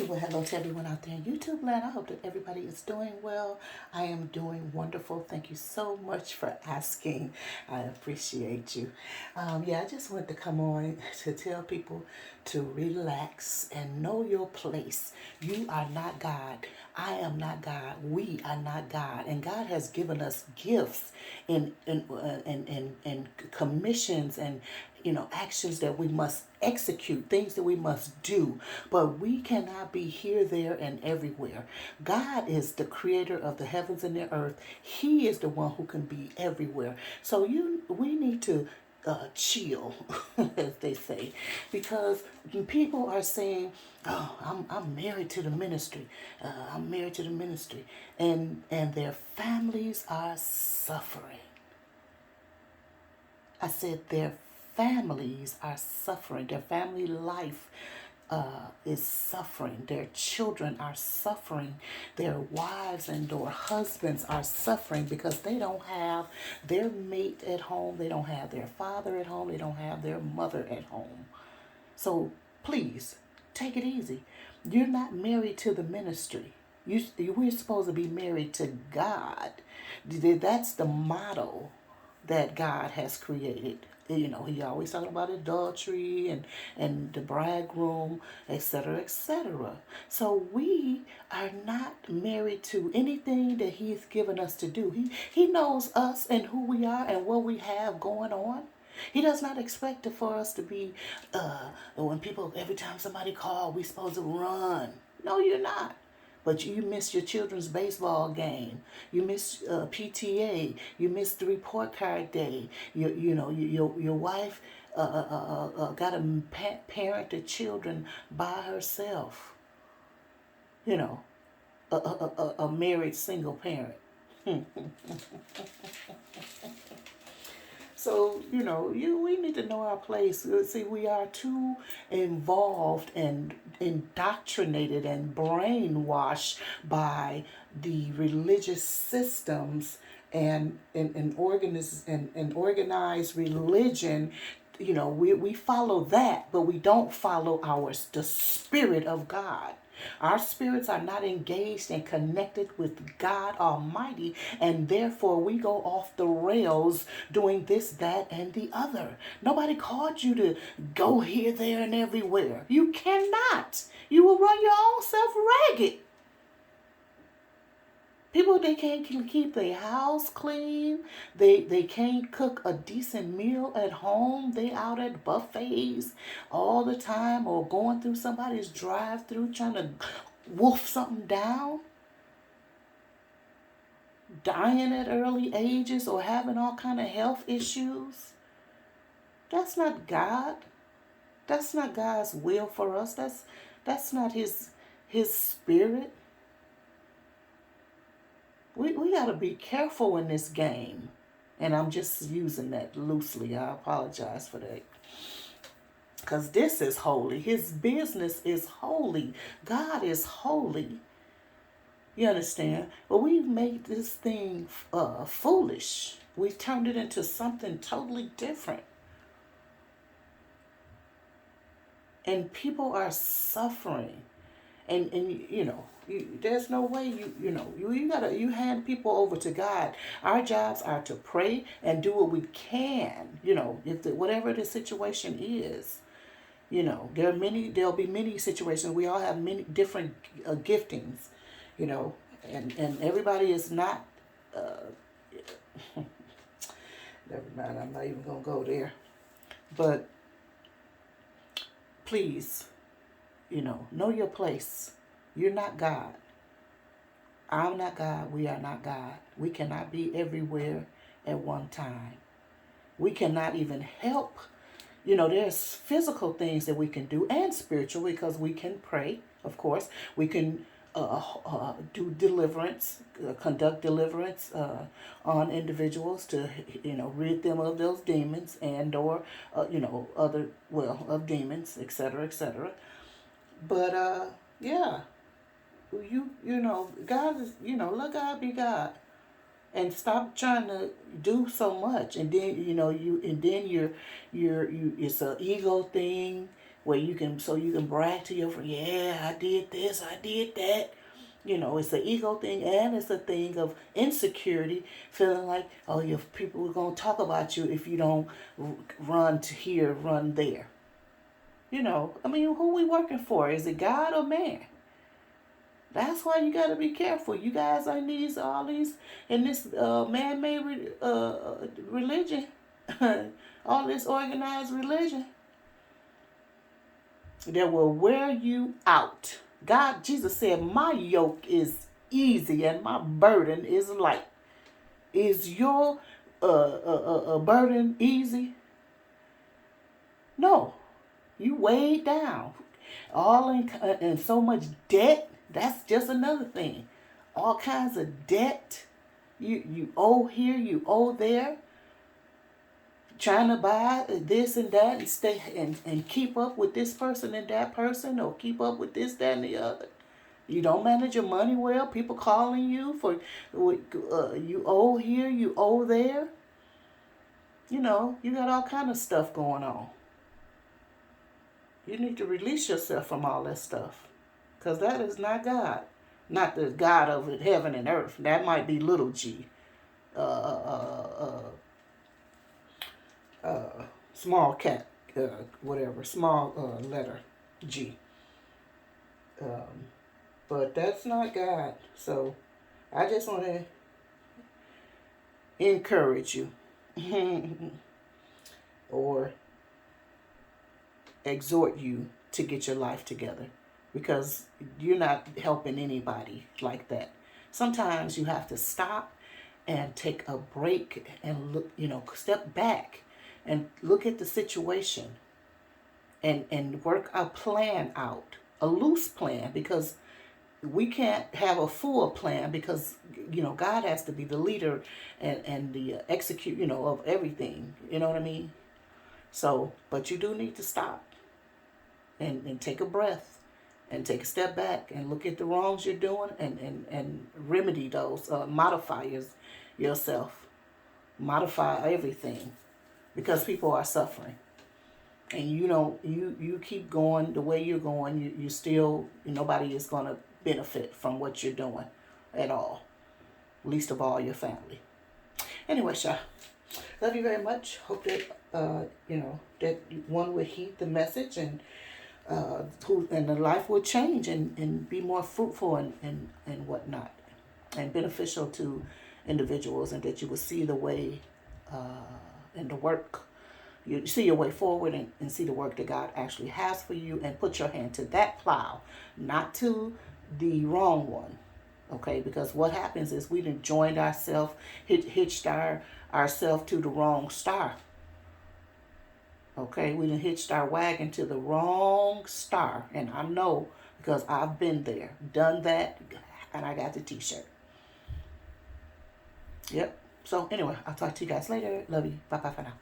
Well, hello to everyone out there in YouTube land. I hope that everybody is doing well. I am doing wonderful. Thank you so much for asking. I appreciate you. I just wanted to come on to tell people to relax and know your place. You are not God. I am not God. We are not God. And God has given us gifts and commissions and actions that we must execute, things that we must do, but we cannot be here, there, and everywhere. God is the creator of the heavens and the earth. He is the one who can be everywhere. So we need to chill, as they say, because people are saying, "Oh, I'm married to the ministry. I'm married to the ministry," and their families are suffering. I said their families are suffering. Their family life is suffering. Their children are suffering. Their wives and their husbands are suffering because they don't have their mate at home. They don't have their father at home. They don't have their mother at home. So please take it easy. You're not married to the ministry. We're supposed to be married to God. That's the model that God has created. He always talking about adultery and the bridegroom, etc., etc. So we are not married to anything that He's given us to do. He knows us and who we are and what we have going on. He does not expect for us to be, when people, every time somebody calls, we supposed to run. No, you're not. But you miss your children's baseball game. You miss PTA. You miss the report card day. Your wife got to parent the children by herself. A married single parent. So, we need to know our place. See, we are too involved and indoctrinated and brainwashed by the religious systems and organized religion. We follow that, but we don't follow the Spirit of God. Our spirits are not engaged and connected with God Almighty, and therefore we go off the rails doing this, that, and the other. Nobody called you to go here, there, and everywhere. You cannot. You will run your own self ragged. People, they can't keep their house clean. They can't cook a decent meal at home. They out at buffets all the time or going through somebody's drive-through trying to wolf something down. Dying at early ages or having all kind of health issues. That's not God. That's not God's will for us. That's not His spirit. We got to be careful in this game. And I'm just using that loosely. I apologize for that. Because this is holy. His business is holy. God is holy. You understand? But we've made this thing foolish. We've turned it into something totally different. And people are suffering. And there's no way you hand people over to God. Our jobs are to pray and do what we can. Whatever the situation is, there'll be many situations. We all have many different giftings, and everybody is not. Never mind. I'm not even gonna go there. But please, know your place. You're not God. I'm not God. We are not God. We cannot be everywhere at one time. We cannot even help. There's physical things that we can do and spiritual because we can pray, of course. We can do deliverance, conduct deliverance on individuals to, rid them of those demons and or, of demons, etc., etc. But, yeah, God is, let God be God. And stop trying to do so much, and then you're it's an ego thing where you can, so you can brag to your friend, yeah, I did this, I did that. It's an ego thing, and it's a thing of insecurity, feeling like, oh, if people are going to talk about you if you don't run to here, run there. Who we working for? Is it God or man? That's why you got to be careful. You guys are in this man-made religion, all this organized religion that will wear you out. Jesus said, my yoke is easy and my burden is light. Is your burden easy? No. You weighed down. All in so much debt. That's just another thing. All kinds of debt. You owe here, you owe there. Trying to buy this and that and stay and keep up with this person and that person, or keep up with this, that, and the other. You don't manage your money well. People calling you for you owe here, you owe there. You got all kind of stuff going on. You need to release yourself from all that stuff, because that is not God. Not the God of heaven and earth. That might be little g. Small cat, whatever, small letter G. But that's not God. So I just want to encourage you or exhort you to get your life together, because you're not helping anybody like that. Sometimes you have to stop and take a break and look, step back and look at the situation and work a plan out, a loose plan, because we can't have a full plan, because God has to be the leader and the execute of everything. You know what I mean? So, but you do need to stop and take a breath and take a step back and look at the wrongs you're doing and remedy those, modify yourself, modify everything, because people are suffering. And you keep going the way you're going, you still, nobody is going to benefit from what you're doing at all, least of all your family. Anyway, Sha, love you very much. Hope that that one would heed the message and the life will change and be more fruitful and whatnot, and beneficial to individuals, and that you will see the way and the work. You see your way forward and see the work that God actually has for you, and put your hand to that plow, not to the wrong one. Okay, because what happens is we done joined ourselves, hitched ourselves to the wrong star. Okay, we done hitched our wagon to the wrong star. And I know, because I've been there, done that, and I got the t-shirt. Yep. So anyway, I'll talk to you guys later. Love you. Bye-bye for now.